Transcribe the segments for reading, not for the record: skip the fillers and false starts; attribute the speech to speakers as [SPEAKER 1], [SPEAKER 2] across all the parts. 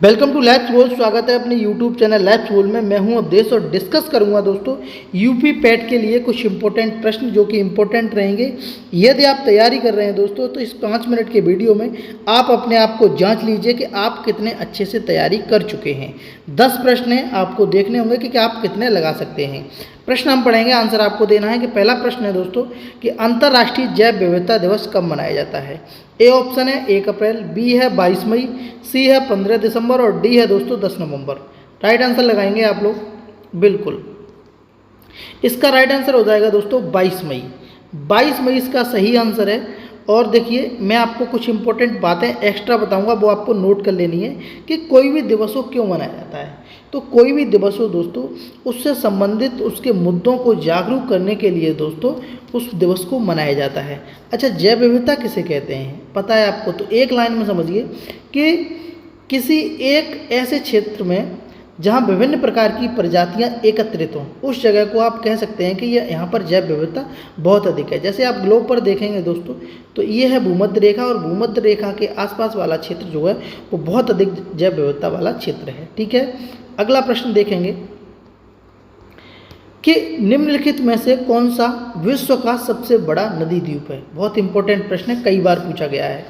[SPEAKER 1] Welcome to labs world. स्वागत है अपने यूट्यूब चैनल लैब्स वर्ल्ड में। मैं हूं अवधेश और डिस्कस करूंगा दोस्तों यूपी पैट के लिए कुछ इंपॉर्टेंट प्रश्न जो कि इंपॉर्टेंट रहेंगे। यदि आप तैयारी कर रहे हैं दोस्तों तो इस 5 मिनट के वीडियो में आप अपने आप को जांच लीजिए कि आप कितने अच्छे से तैयारी कर चुके हैं। 10 प्रश्न हैं, आपको देखने होंगे कि आप कितने लगा सकते हैं। प्रश्न हम पढ़ेंगे, आंसर आपको देना है। कि पहला प्रश्न है दोस्तों कि अंतर्राष्ट्रीय जैव विविधता दिवस कब मनाया जाता है। ए ऑप्शन है 1 अप्रैल, बी है 22 मई, सी है 15 दिसंबर और डी है दोस्तों 10 नवंबर। राइट आंसर लगाएंगे आप लोग। बिल्कुल इसका राइट आंसर हो जाएगा दोस्तों 22 मई। 22 मई इसका सही आंसर है। और देखिए, मैं आपको कुछ इंपॉर्टेंट बातें एक्स्ट्रा बताऊंगा, वो आपको नोट कर लेनी है कि कोई भी दिवस हो क्यों मनाया जाता है। तो कोई भी दिवस हो दोस्तों, उससे संबंधित उसके मुद्दों को जागरूक करने के लिए दोस्तों उस दिवस को मनाया जाता है। अच्छा, जैव विविधता किसे कहते हैं पता है आपको? तो एक लाइन में समझिए कि किसी एक ऐसे क्षेत्र में जहाँ विभिन्न प्रकार की प्रजातियाँ एकत्रित हों, उस जगह को आप कह सकते हैं कि यह यहाँ पर जैव विविधता बहुत अधिक है। जैसे आप ग्लोब पर देखेंगे दोस्तों, तो ये है भूमध्य रेखा और भूमध्य रेखा के आसपास वाला क्षेत्र जो है वो बहुत अधिक जैव विविधता वाला क्षेत्र है। ठीक है, अगला प्रश्न देखेंगे कि निम्नलिखित में से कौन सा विश्व का सबसे बड़ा नदी द्वीप है। बहुत इंपॉर्टेंट प्रश्न है, कई बार पूछा गया है।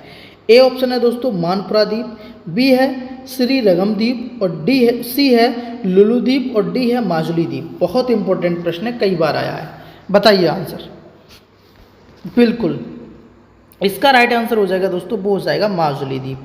[SPEAKER 1] ए ऑप्शन है दोस्तों मानपुरा द्वीप, बी है श्री रंगम द्वीप और सी है लुलु द्वीप और डी है माजुली द्वीप। बहुत इंपॉर्टेंट प्रश्न है, कई बार आया है। बताइए आंसर। बिल्कुल इसका राइट आंसर हो जाएगा दोस्तों, वो हो जाएगा माजुली द्वीप।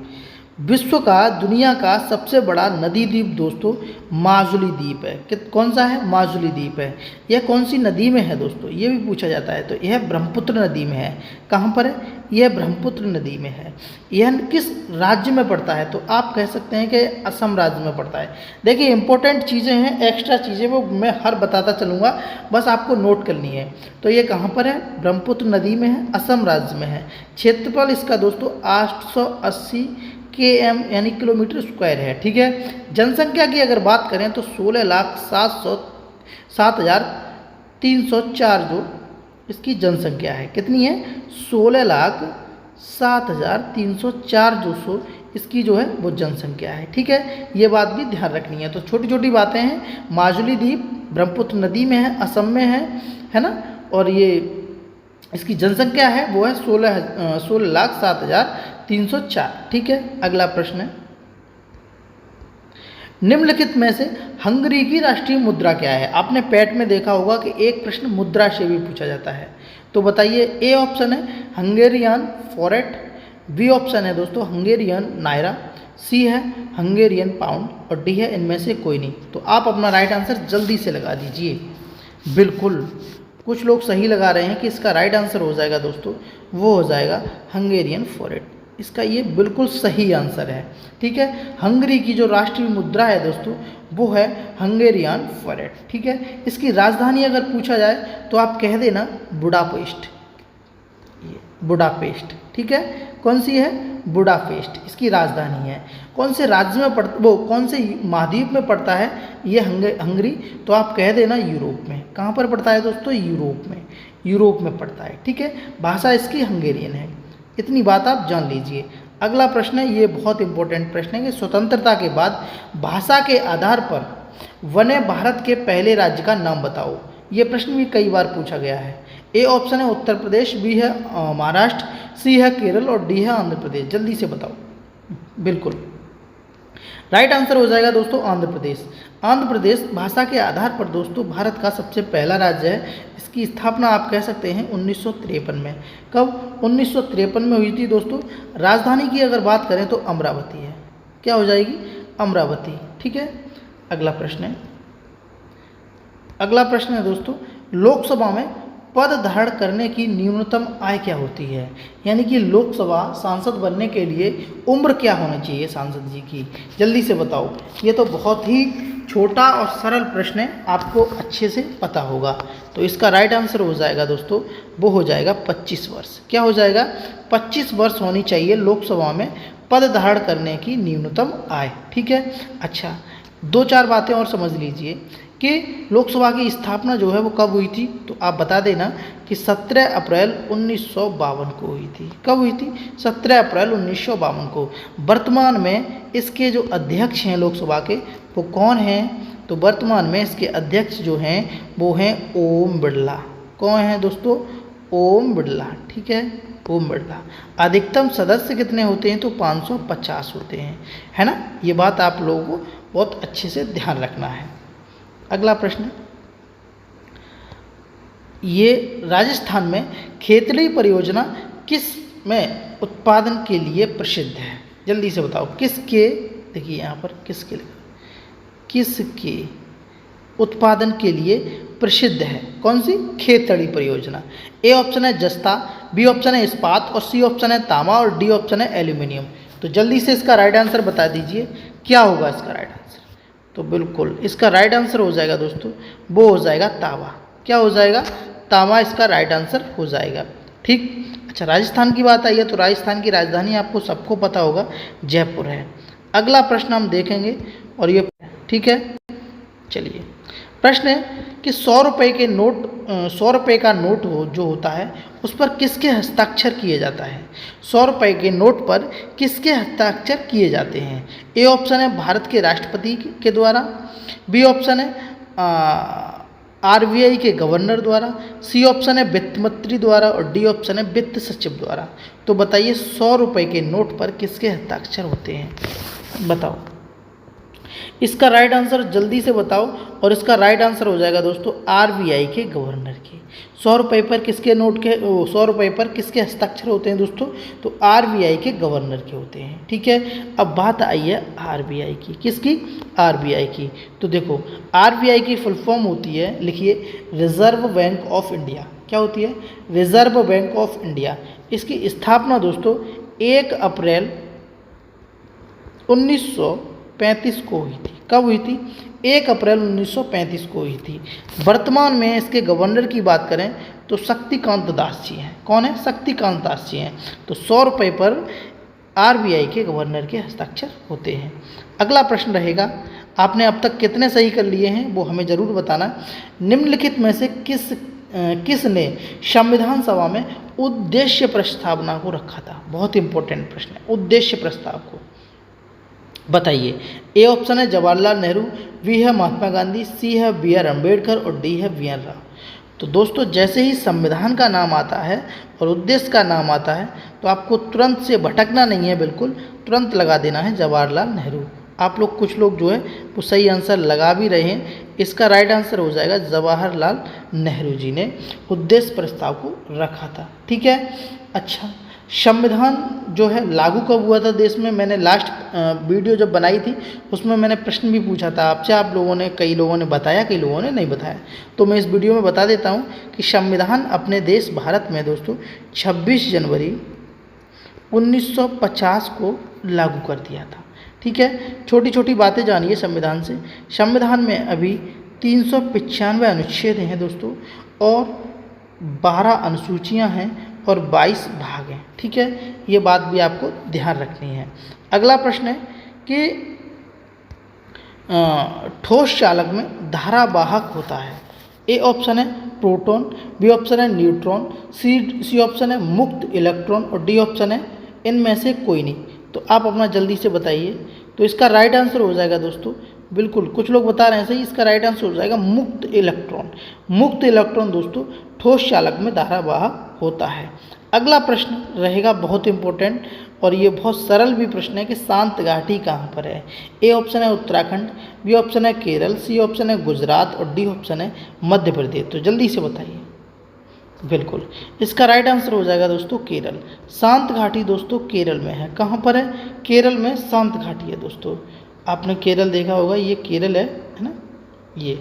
[SPEAKER 1] विश्व का दुनिया का सबसे बड़ा नदी द्वीप दोस्तों माजुली द्वीप है। कि कौन सा है? माजुली द्वीप है। यह कौन सी नदी में है दोस्तों, ये भी पूछा जाता है। तो यह ब्रह्मपुत्र नदी में है। कहाँ पर है? यह ब्रह्मपुत्र नदी में है। यह किस राज्य में पड़ता है? तो आप कह सकते हैं कि असम राज्य में पड़ता है। देखिए, इंपॉर्टेंट चीज़ें हैं, एक्स्ट्रा चीज़ें वो मैं हर बताता चलूँगा, बस आपको नोट करनी है। तो ये कहाँ पर है? ब्रह्मपुत्र नदी में है, असम राज्य में है। क्षेत्रफल इसका दोस्तों 880 km यानी किलोमीटर स्क्वायर है। ठीक है, जनसंख्या की अगर बात करें तो 16,07,304 जो इसकी जनसंख्या है। कितनी है? 16,07,304 जो इसकी जो है वो जनसंख्या है। ठीक है, ये बात भी ध्यान रखनी है। तो छोटी छोटी बातें हैं। माजुली द्वीप ब्रह्मपुत्र नदी में है, असम में है ना। और ये इसकी जनसंख्या है वो है 16,07,304। ठीक है, अगला प्रश्न है, निम्नलिखित में से हंगरी की राष्ट्रीय मुद्रा क्या है। आपने पैट में देखा होगा कि एक प्रश्न मुद्रा से भी पूछा जाता है। तो बताइए। ए ऑप्शन है हंगेरियन फॉरेट, बी ऑप्शन है दोस्तों हंगेरियन नायरा, सी है हंगेरियन पाउंड और डी है इनमें से कोई नहीं। तो आप अपना राइट आंसर जल्दी से लगा दीजिए। बिल्कुल कुछ लोग सही लगा रहे हैं कि इसका राइट आंसर हो जाएगा दोस्तों, वो हो जाएगा हंगेरियन फॉरेट। इसका ये बिल्कुल सही आंसर है। ठीक है, हंगरी की जो राष्ट्रीय मुद्रा है दोस्तों वो है हंगेरियन फॉरेट। ठीक है, इसकी राजधानी अगर पूछा जाए तो आप कह देना बुडापेस्ट। बुडापेस्ट, ठीक है, कौन सी है? बुडापेस्ट इसकी राजधानी है। कौन से राज्य में वो कौन से महाद्वीप में पड़ता है ये हंगरी? तो आप कह देना यूरोप में। कहाँ पर पड़ता है दोस्तों? यूरोप में। यूरोप में पड़ता है। ठीक है, भाषा इसकी हंगेरियन है। इतनी बात आप जान लीजिए। अगला प्रश्न है, ये बहुत इंपॉर्टेंट प्रश्न है कि स्वतंत्रता के बाद भाषा के आधार पर बने भारत के पहले राज्य का नाम बताओ। ये प्रश्न भी कई बार पूछा गया है। ए ऑप्शन है उत्तर प्रदेश, बी है महाराष्ट्र, सी है केरल और डी है आंध्र प्रदेश। जल्दी से बताओ। बिल्कुल राइट आंसर हो जाएगा दोस्तों आंध्र प्रदेश। आंध्र प्रदेश भाषा के आधार पर दोस्तों भारत का सबसे पहला राज्य है। इसकी स्थापना आप कह सकते हैं 1953 में। कब? 1953 में हुई थी दोस्तों। राजधानी की अगर बात करें तो अमरावती है। क्या हो जाएगी? अमरावती। ठीक है, अगला प्रश्न है। अगला प्रश्न है दोस्तों, लोकसभा में पद धारण करने की न्यूनतम आय क्या होती है। यानी कि लोकसभा सांसद बनने के लिए उम्र क्या होनी चाहिए सांसद जी की। जल्दी से बताओ। ये तो बहुत ही छोटा और सरल प्रश्न है, आपको अच्छे से पता होगा। तो इसका राइट आंसर हो जाएगा दोस्तों, वो हो जाएगा 25 वर्ष। क्या हो जाएगा? 25 वर्ष होनी चाहिए लोकसभा में पद धारण करने की न्यूनतम आय। ठीक है, अच्छा 2-4 बातें और समझ लीजिए कि लोकसभा की स्थापना जो है वो कब हुई थी, तो आप बता देना कि 17 अप्रैल 1952 को हुई थी। कब हुई थी? 17 अप्रैल 1952 को। वर्तमान में इसके जो अध्यक्ष हैं लोकसभा के वो कौन हैं? तो वर्तमान में इसके अध्यक्ष जो हैं वो हैं ओम बिरला। कौन है दोस्तों? ओम बिरला। ठीक है, ओम बिरला। अधिकतम सदस्य कितने होते हैं? तो 550 होते हैं, है ना। ये बात आप लोगों को बहुत अच्छे से ध्यान रखना है। अगला प्रश्न, ये राजस्थान में खेतड़ी परियोजना किस में उत्पादन के लिए प्रसिद्ध है? जल्दी से बताओ किसके, देखिए यहाँ पर किसके, किसके उत्पादन के लिए प्रसिद्ध है? कौन सी? खेतड़ी परियोजना। ए ऑप्शन है जस्ता, बी ऑप्शन है इस्पात और सी ऑप्शन है तांबा और डी ऑप्शन है एल्यूमिनियम। तो जल्दी से इसका राइट आंसर बता दीजिए, क्या होगा इसका राइट आंसर? तो बिल्कुल इसका राइट आंसर हो जाएगा दोस्तों, वो हो जाएगा तांबा। क्या हो जाएगा? तांबा इसका राइट आंसर हो जाएगा। ठीक। अच्छा, राजस्थान की बात आई है तो राजस्थान की राजधानी आपको सबको पता होगा, जयपुर है। अगला प्रश्न हम देखेंगे और ये ठीक है। चलिए, प्रश्न है कि 100 रुपये के नोट, 100 रुपये का नोट जो होता है उस पर किसके हस्ताक्षर किए जाता है? 100 रुपये के नोट पर किसके हस्ताक्षर किए जाते हैं? ए ऑप्शन है भारत के राष्ट्रपति के द्वारा, बी ऑप्शन है आरबीआई के गवर्नर द्वारा, सी ऑप्शन है वित्त मंत्री द्वारा और डी ऑप्शन है वित्त सचिव द्वारा। तो बताइए 100 रुपये के नोट पर किसके हस्ताक्षर होते हैं? बताओ इसका राइट आंसर जल्दी से बताओ। और इसका राइट आंसर हो जाएगा दोस्तों आरबीआई के गवर्नर के। 100 रुपये पर किसके नोट के 100 रुपये पर किसके हस्ताक्षर होते हैं दोस्तों? तो आरबीआई के गवर्नर के होते हैं। ठीक है, अब बात आई है आरबीआई की। किसकी? आरबीआई की। तो देखो आरबीआई की फुल फॉर्म होती है, लिखिए, रिजर्व बैंक ऑफ इंडिया। क्या होती है? Reserve bank of India. इसकी स्थापना दोस्तों 1 अप्रैल 1935 को हुई थी। कब हुई थी? 1 अप्रैल 1935 को हुई थी। वर्तमान में इसके गवर्नर की बात करें तो शक्तिकांत दास जी हैं। कौन है? शक्तिकांत दास जी हैं। तो 100 रुपये पर आरबीआई के गवर्नर के हस्ताक्षर होते हैं। अगला प्रश्न रहेगा, आपने अब तक कितने सही कर लिए हैं वो हमें ज़रूर बताना। निम्नलिखित में से किसने संविधान सभा में उद्देश्य प्रस्तावना को रखा था? बहुत इंपॉर्टेंट प्रश्न है, उद्देश्य प्रस्ताव को बताइए। ए ऑप्शन है जवाहरलाल नेहरू, बी है महात्मा गांधी, सी है बी आर अम्बेडकर और डी है बी आर राव। तो दोस्तों जैसे ही संविधान का नाम आता है और उद्देश्य का नाम आता है तो आपको तुरंत से भटकना नहीं है, बिल्कुल तुरंत लगा देना है जवाहरलाल नेहरू। आप लोग कुछ लोग जो है वो सही आंसर लगा भी रहे हैं। इसका राइट आंसर हो जाएगा जवाहरलाल नेहरू जी ने उद्देश्य प्रस्ताव को रखा था। ठीक है। अच्छा, संविधान जो है लागू कब हुआ था देश में? मैंने लास्ट वीडियो जब बनाई थी उसमें मैंने प्रश्न भी पूछा था आपसे, आप लोगों ने, कई लोगों ने बताया, कई लोगों ने नहीं बताया। तो मैं इस वीडियो में बता देता हूं कि संविधान अपने देश भारत में दोस्तों 26 जनवरी 1950 को लागू कर दिया था। ठीक है, छोटी छोटी बातें जानिए संविधान से। संविधान में अभी 395 अनुच्छेद हैं दोस्तों और 12 अनुसूचियाँ हैं और 22 भाग हैं। ठीक है, ये बात भी आपको ध्यान रखनी है। अगला प्रश्न है कि ठोस चालक में धारावाहक होता है। ए ऑप्शन है प्रोटॉन, बी ऑप्शन है न्यूट्रॉन, सी ऑप्शन है मुक्त इलेक्ट्रॉन और डी ऑप्शन है इनमें से कोई नहीं। तो आप अपना जल्दी से बताइए। तो इसका राइट आंसर हो जाएगा दोस्तों, बिल्कुल कुछ लोग बता रहे हैं सही, इसका राइट आंसर हो जाएगा मुक्त इलेक्ट्रॉन। मुक्त इलेक्ट्रॉन दोस्तों ठोस चालक में धारावाहक होता है। अगला प्रश्न रहेगा बहुत इंपॉर्टेंट और ये बहुत सरल भी प्रश्न है कि शांत घाटी कहाँ पर है। ए ऑप्शन है उत्तराखंड, बी ऑप्शन है केरल, सी ऑप्शन है गुजरात और डी ऑप्शन है मध्य प्रदेश। तो जल्दी से बताइए। बिल्कुल इसका राइट आंसर हो जाएगा दोस्तों केरल। शांत घाटी दोस्तों केरल में है। कहाँ पर है? केरल में शांत घाटी है दोस्तों। आपने केरल देखा होगा, ये केरल है ना, ये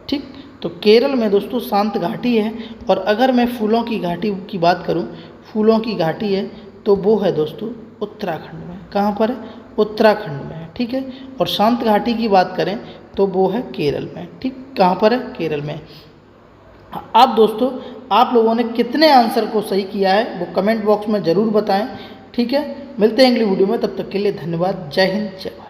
[SPEAKER 1] ठीक। तो केरल में दोस्तों शांत घाटी है। और अगर मैं फूलों की घाटी की बात करूं, फूलों की घाटी है तो वो है दोस्तों उत्तराखंड में। कहाँ पर है? उत्तराखंड में है। ठीक है, और शांत घाटी की बात करें तो वो है केरल में। ठीक, कहाँ पर है? केरल में। अब दोस्तों आप लोगों ने कितने आंसर को सही किया है वो कमेंट बॉक्स में ज़रूर बताएं। ठीक है, मिलते हैं अगली वीडियो में, तब तक के लिए धन्यवाद। जय हिंद, जय भारत।